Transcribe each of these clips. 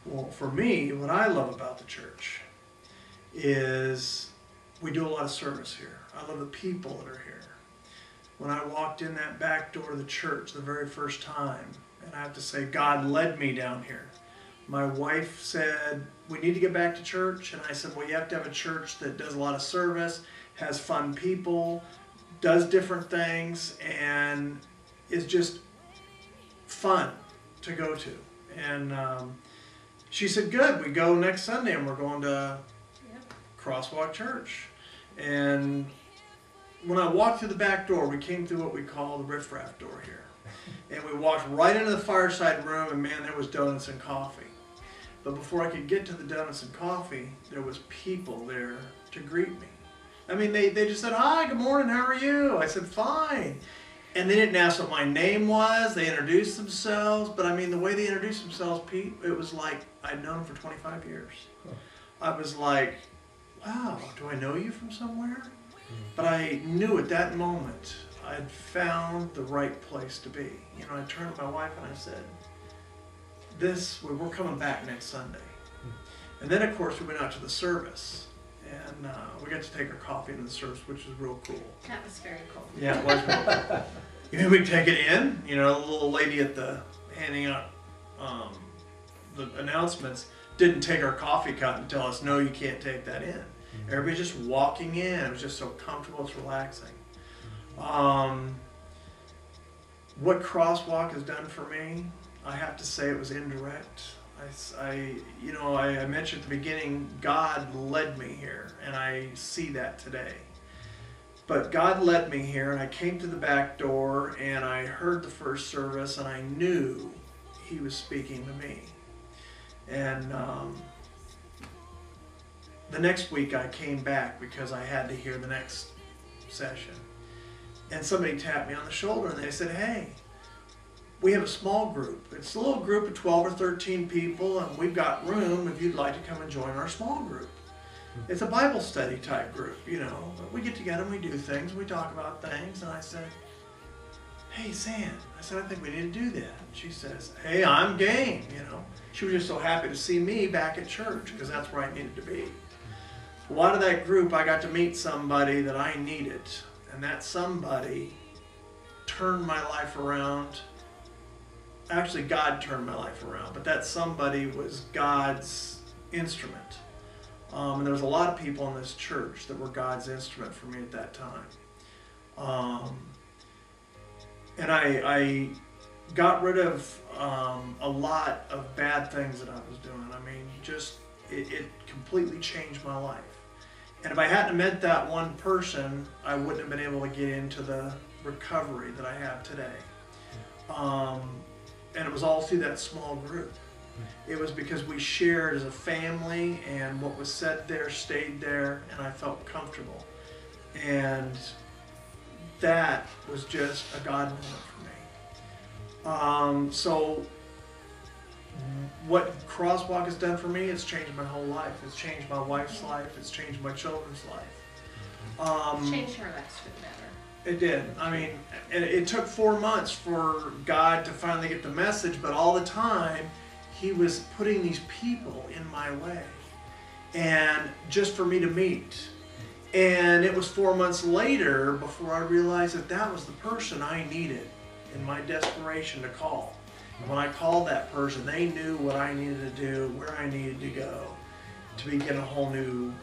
Well, for me, what I love about the church is we do a lot of service here. I love the people that are here. When I walked in that back door of the church the very first time, and I have to say, God led me down here. My wife said, we need to get back to church. And I said, well, you have to have a church that does a lot of service, has fun people, does different things, and is just fun to go to. And she said, good, we go next Sunday, and we're going to CrossWalk Church. And when I walked through the back door, we came through what we call the riffraff door here. And we walked right into the fireside room, and man, there was donuts and coffee. But before I could get to the donuts and coffee, there was people there to greet me. I mean, they just said, hi, good morning, how are you? I said, fine. And they didn't ask what my name was. They introduced themselves. But I mean, the way they introduced themselves, Pete, it was like I'd known them for 25 years. I was like, wow, do I know you from somewhere? But I knew at that moment I'd found the right place to be. You know, I turned to my wife and I said, we're coming back next Sunday. And then, of course, we went out to the service. And we got to take our coffee into the service, which was real cool. That was very cool. Yeah, it was real cool. You know, we'd take it in. You know, the little lady at the handing out the announcements didn't take our coffee cup and tell us, no, you can't take that in. Everybody's just walking in. It was just so comfortable. It's relaxing. What CrossWalk has done for me, I have to say it was indirect. I mentioned at the beginning, God led me here, and I see that today. But God led me here, and I came to the back door, and I heard the first service, and I knew He was speaking to me. And the next week I came back because I had to hear the next session. And somebody tapped me on the shoulder, and they said, hey, we have a small group. It's a little group of 12 or 13 people, and we've got room if you'd like to come and join our small group. It's a Bible study type group, you know. But we get together and we do things, we talk about things, and I said, hey, Sam, I said, I think we need to do that. And she says, hey, I'm game, you know. She was just so happy to see me back at church because that's where I needed to be. Well, out of that group, I got to meet somebody that I needed, and that somebody turned my life around. Actually, God turned my life around, but that somebody was God's instrument. And there was a lot of people in this church that were God's instrument for me at that time. And I got rid of a lot of bad things that I was doing. I mean, it completely changed my life. And if I hadn't met that one person, I wouldn't have been able to get into the recovery that I have today. And it was all through that small group. It was because we shared as a family, and what was said there stayed there, and I felt comfortable. And that was just a God moment for me. So what CrossWalk has done for me, it's changed my whole life. It's changed my wife's life. It's changed my children's life. Changed her life for the better. It did. I mean, it took 4 months for God to finally get the message, but all the time, He was putting these people in my way, and just for me to meet. And it was 4 months later before I realized that that was the person I needed in my desperation to call. And when I called that person, they knew what I needed to do, where I needed to go to begin a whole new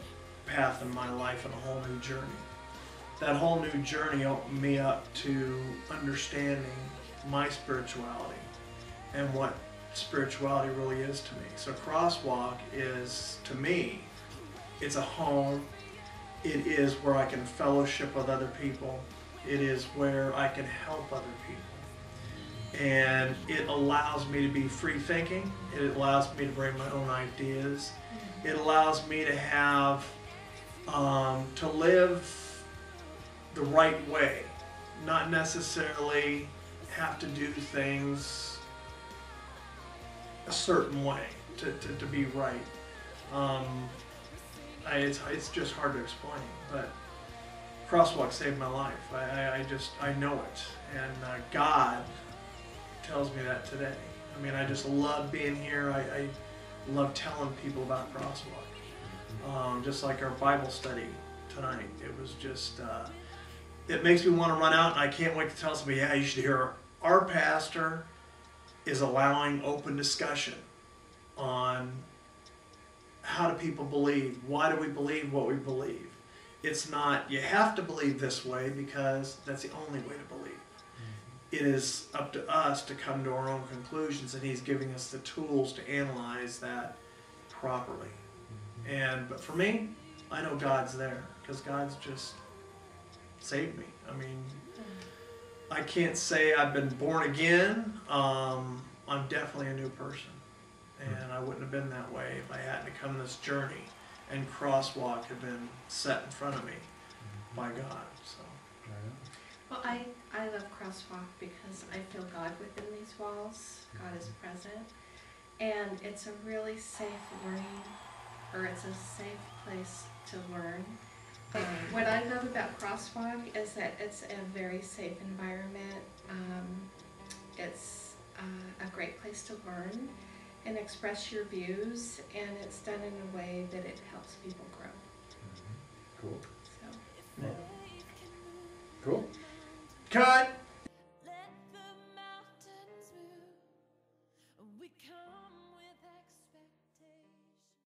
path in my life and a whole new journey. That whole new journey opened me up to understanding my spirituality and what spirituality really is to me. So CrossWalk is, to me, it's a home. It is where I can fellowship with other people. It is where I can help other people. And it allows me to be free thinking. It allows me to bring my own ideas. It allows me to have, to live the right way, not necessarily have to do things a certain way to be right. It's just hard to explain, but CrossWalk saved my life. I know it, and God tells me that today. I mean, I just love being here. love telling people about CrossWalk. Just like our Bible study tonight, it was just, it makes me want to run out, and I can't wait to tell somebody, yeah, you should hear our pastor is allowing open discussion on how do people believe, why do we believe what we believe. It's not, you have to believe this way because that's the only way to believe. It is up to us to come to our own conclusions, and he's giving us the tools to analyze that properly. But for me, I know God's there because God's just saved me. I mean, I can't say I've been born again. I'm definitely a new person, and I wouldn't have been that way if I hadn't come this journey and CrossWalk had been set in front of me by God. So. Well, I love CrossWalk because I feel God within these walls. God is present. And it's a really safe learning, or it's a safe place to learn. But what I love about CrossWalk is that it's a very safe environment. It's a great place to learn and express your views, and it's done in a way that it helps people grow. Cool. So. Well, cool. Cut!